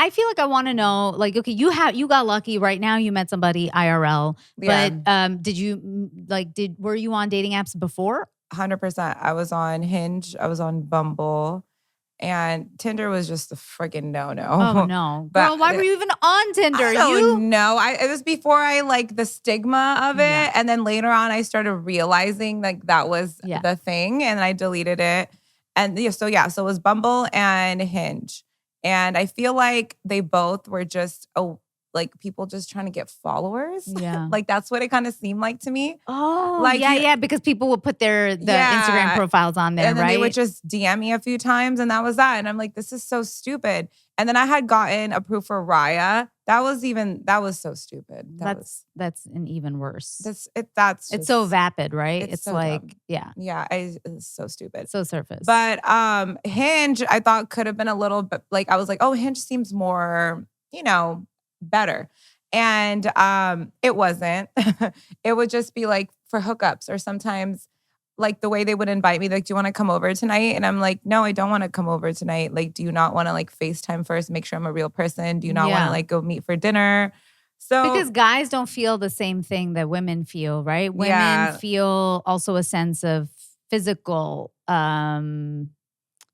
I feel like I want to know, like, okay, you got lucky right now. You met somebody IRL, but were you on dating apps before? 100%. I was on Hinge. I was on Bumble. And Tinder was just a freaking no-no. Oh, no. Girl, why were you even on Tinder? I don't know. It was before I like the stigma of it. Yeah. And then later on, I started realizing like that was the thing. And I deleted it. And so it was Bumble and Hinge. And I feel like they both were just like people just trying to get followers. Yeah. Like that's what it kind of seemed like to me. Oh, like, yeah, because people would put the Instagram profiles on there, and then right? they would just DM me a few times and that was that. And I'm like, this is so stupid. And then I had gotten approved for Raya. That was so stupid. That's an even worse. It's so vapid, right? It's so like, dumb. yeah. Yeah, it's so stupid. So surface. But Hinge, I thought could have been a little bit like, I was like, oh, Hinge seems more, better. And it wasn't. It would just be like for hookups or sometimes like the way they would invite me, like, do you want to come over tonight? And I'm like, no, I don't want to come over tonight. Like, do you not want to like FaceTime first, make sure I'm a real person? Do you not want to like go meet for dinner? So because guys don't feel the same thing that women feel, right? Women feel also a sense of physical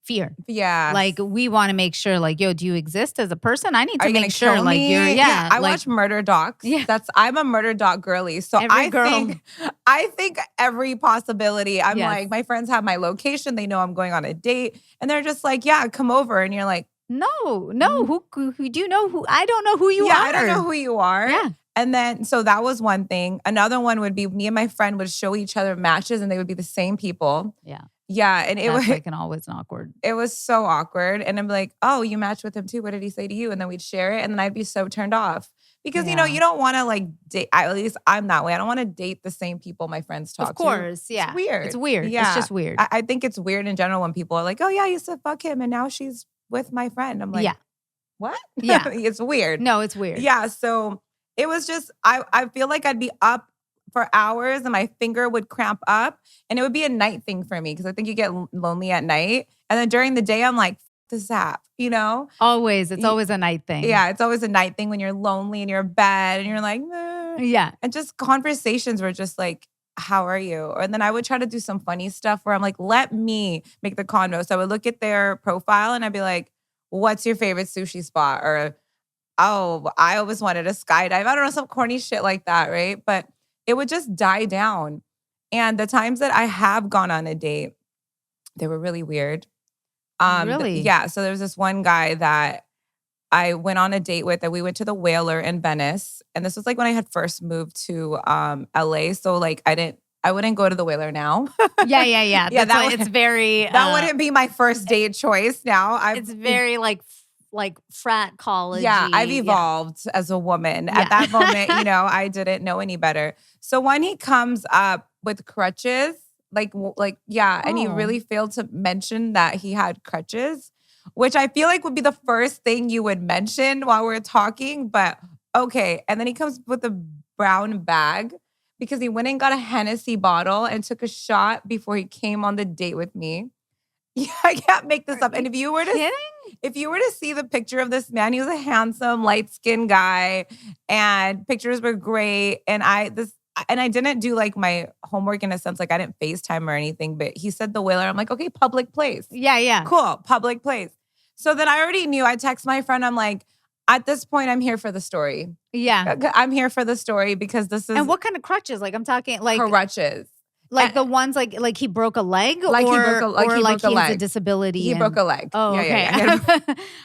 fear. Yeah. Like we want to make sure like, yo, do you exist as a person? I need to make sure like you're, I watch murder docs. Yeah. I'm a murder doc girly. So I think every possibility, I'm like, my friends have my location. They know I'm going on a date and they're just like, yeah, come over. And you're like, no, who do you know who? I don't know who you are. Yeah, I don't know who you are. Yeah. And then, so that was one thing. Another one would be me and my friend would show each other matches and they would be the same people. Yeah. Yeah, and it was like an always awkward. It was so awkward, and I'm like, "Oh, you matched with him too. What did he say to you?" And then we'd share it, and then I'd be so turned off because you don't want to like date. At least I'm that way. I don't want to date the same people my friends talk to. Of course, yeah, it's weird. It's weird. Yeah. It's just weird. I think it's weird in general when people are like, "Oh yeah, I used to fuck him, and now she's with my friend." I'm like, yeah, what? Yeah, it's weird. No, it's weird. Yeah, so it was just I feel like I'd be up for hours and my finger would cramp up and it would be a night thing for me because I think you get lonely at night. And then during the day, I'm like, this app, Always. It's always a night thing. Yeah, it's always a night thing when you're lonely in your bed and you're like, meh. Yeah. And just conversations were just like, how are you? And then I would try to do some funny stuff where I'm like, let me make the convo. So I would look at their profile and I'd be like, what's your favorite sushi spot? Or, oh, I always wanted a skydive. I don't know, some corny shit like that, right? But it would just die down. And the times that I have gone on a date, they were really weird. Really? Yeah. So there was this one guy that I went on a date with and we went to the Whaler in Venice. And this was like when I had first moved to LA. So like I wouldn't go to the Whaler now. Yeah. Yeah, it's very... that wouldn't be my first date choice now. It's very like frat college. Yeah, I've evolved as a woman. At that moment, I didn't know any better. So when he comes up with crutches, and he really failed to mention that he had crutches, which I feel like would be the first thing you would mention while we're talking, but okay. And then he comes with a brown bag because he went and got a Hennessy bottle and took a shot before he came on the date with me. Yeah, I can't make this up. And if you were to see the picture of this man, he was a handsome, light-skinned guy, and pictures were great. And I didn't do like my homework in a sense, like I didn't FaceTime or anything. But he said the Whaler. I'm like, okay, public place. Yeah. Cool, public place. So then I already knew. I text my friend. I'm like, at this point, I'm here for the story. Yeah, I'm here for the story because this is. And what kind of crutches? Like I'm talking like crutches. Like the ones like he broke a leg, like or he broke a leg. Has a disability. He broke a leg. Oh, okay. Yeah.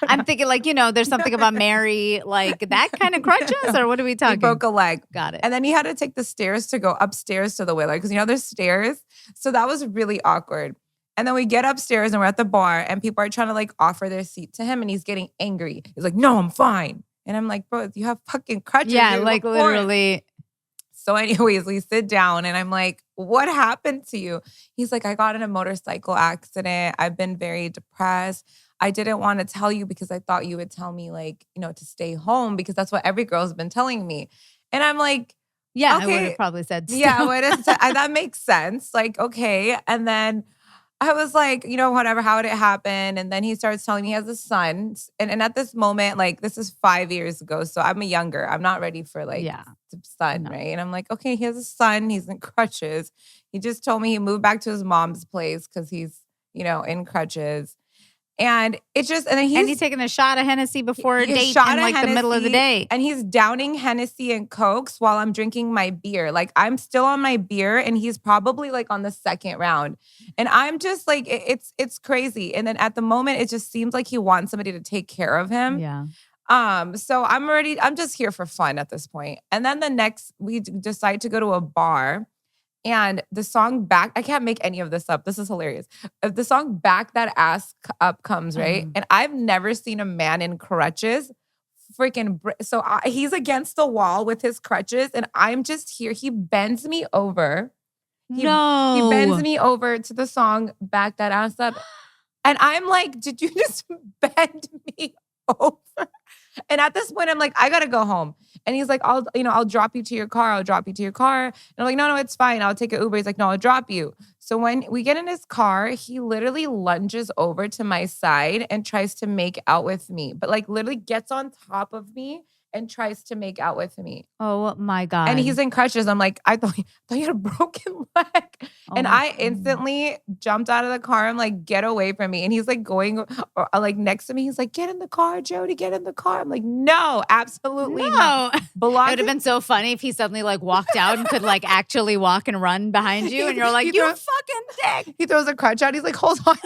I'm thinking like there's something about Mary, like that kind of crutches, or what are we talking? He broke a leg. Got it. And then he had to take the stairs to go upstairs to the Whaler because there's stairs. So that was really awkward. And then we get upstairs and we're at the bar and people are trying to like offer their seat to him and he's getting angry. He's like, "No, I'm fine." And I'm like, "Bro, you have fucking crutches." Yeah, like literally. So anyways, we sit down and I'm like, what happened to you? He's like, I got in a motorcycle accident. I've been very depressed. I didn't want to tell you because I thought you would tell me like, to stay home because that's what every girl's been telling me. And I'm like, yeah, okay. I would have probably said. Yeah, that makes sense. Like, okay. And then I was like, whatever, how did it happen? And then he starts telling me he has a son. And at this moment, like, this is 5 years ago. So I'm younger. I'm not ready for like son, right? And I'm like, okay, he has a son. He's in crutches. He just told me he moved back to his mom's place because he's, in crutches. And it's just, and then he's taking a shot of Hennessy before a date in like the middle of the day. And he's downing Hennessy and Cokes while I'm drinking my beer. Like, I'm still on my beer and he's probably like on the second round. And I'm just like, it's crazy. And then at the moment, it just seems like he wants somebody to take care of him. Yeah. So I'm just here for fun at this point. And then we decide to go to a bar. And the song I can't make any of this up. This is hilarious. The song Back That Ass Up comes, right? And I've never seen a man in crutches he's against the wall with his crutches and I'm just here. He bends me over. He bends me over to the song Back That Ass Up. And I'm like, did you just bend me over? And at this point, I'm like, I gotta go home. And he's like, I'll drop you to your car. I'll drop you to your car. And I'm like, no, it's fine. I'll take an Uber. He's like, no, I'll drop you. So when we get in his car, he literally lunges over to my side and tries to make out with me. But like literally gets on top of me and tries to make out with me. Oh my God. And he's in crutches. I'm like, I thought you had a broken leg. And I instantly jumped out of the car. I'm like, get away from me. And he's like going like next to me. He's like, get in the car, Joty, get in the car. I'm like, no, absolutely not. It would have been so funny if he suddenly like walked out and could like actually walk and run behind you. And you're like, you fucking dick. He throws a crutch out. He's like, hold on.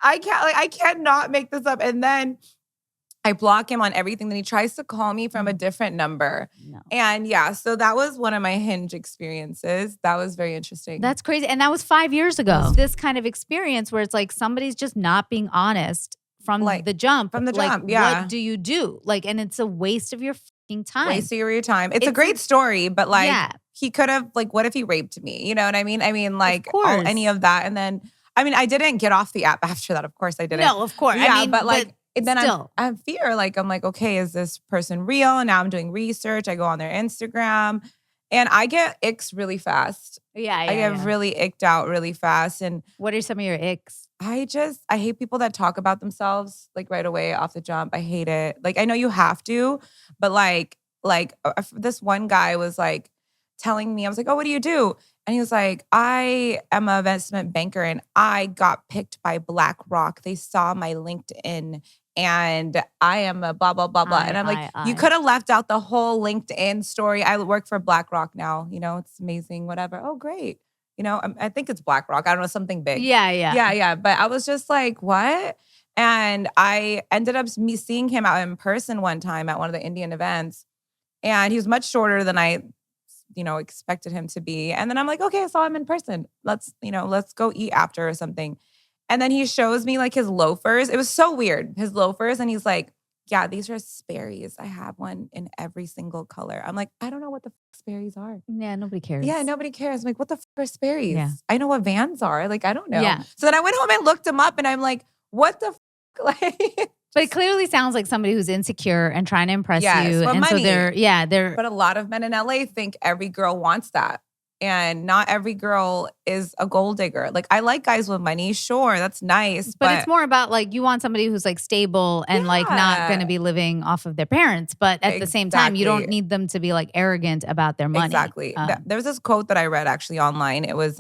I cannot make this up. And then I block him on everything. Then he tries to call me from a different number. No. And so that was one of my Hinge experiences. That was very interesting. That's crazy. And that was 5 years ago. This kind of experience where it's like somebody's just not being honest from the jump. From the jump, What do you do? Like, and it's a waste of your fucking time. Waste of your time. It's a great story, but like he could have, like, what if he raped me? You know what I mean? I mean, like any of that. And then, I didn't get off the app after that. Of course I didn't. No, of course. Yeah, but like, and then I have fear. Like, I'm like, okay, is this person real? And now I'm doing research. I go on their Instagram and I get icks really fast. I get really icked out really fast. And what are some of your icks? I hate people that talk about themselves like right away off the jump. I hate it. Like, I know you have to, but like this one guy was like telling me, I was like, oh, what do you do? And he was like, I am an investment banker and I got picked by BlackRock. They saw my LinkedIn and I am a blah, blah, blah, blah. And I'm like, you could have left out the whole LinkedIn story. I work for BlackRock now. It's amazing, whatever. Oh, great. I think it's BlackRock. I don't know, something big. Yeah. But I was just like, what? And I ended up seeing him out in person one time at one of the Indian events. And he was much shorter than I expected him to be. And then I'm like, okay, I saw him in person. Let's go eat after or something. And then he shows me like his loafers. It was so weird, his loafers. And he's like, yeah, these are Sperry's. I have one in every single color. I'm like, I don't know what the Sperry's are. Yeah, nobody cares. Yeah, nobody cares. I'm like, what the are Sperry's? Yeah. I know what Vans are. Like, I don't know. Yeah. So then I went home and looked them up and I'm like, what the like. But it clearly sounds like somebody who's insecure and trying to impress you. But and money. So they're. But a lot of men in LA think every girl wants that. And not every girl is a gold digger. Like, I like guys with money. Sure, that's nice. But it's more about like, you want somebody who's like stable and like not going to be living off of their parents. But at the same time, you don't need them to be like arrogant about their money. Exactly. There was this quote that I read actually online. It was,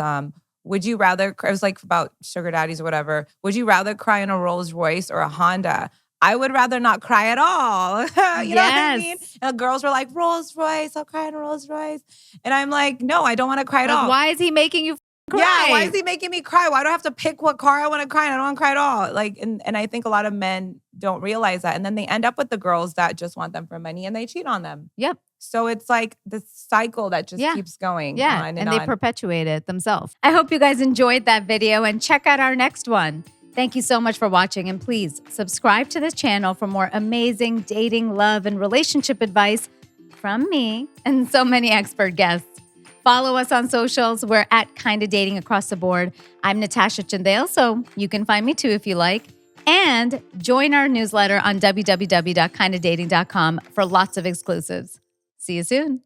would you rather, it was like about sugar daddies or whatever. Would you rather cry in a Rolls Royce or a Honda? I would rather not cry at all. You know what I mean? And girls were like, Rolls Royce, I'll cry in a Rolls Royce. And I'm like, no, I don't want to cry at all. Why is he making you cry? Yeah, why is he making me cry? Why do I have to pick what car I want to cry in? I don't want to cry at all. Like, and I think a lot of men don't realize that. And then they end up with the girls that just want them for money and they cheat on them. Yep. So it's like this cycle that just keeps going on and they perpetuate it themselves. I hope you guys enjoyed that video and check out our next one. Thank you so much for watching, and please subscribe to this channel for more amazing dating, love, and relationship advice from me and so many expert guests. Follow us on socials. We're at Kinda Dating across the board. I'm Natasha Chandel, so you can find me too if you like. And join our newsletter on www.kindadating.com for lots of exclusives. See you soon.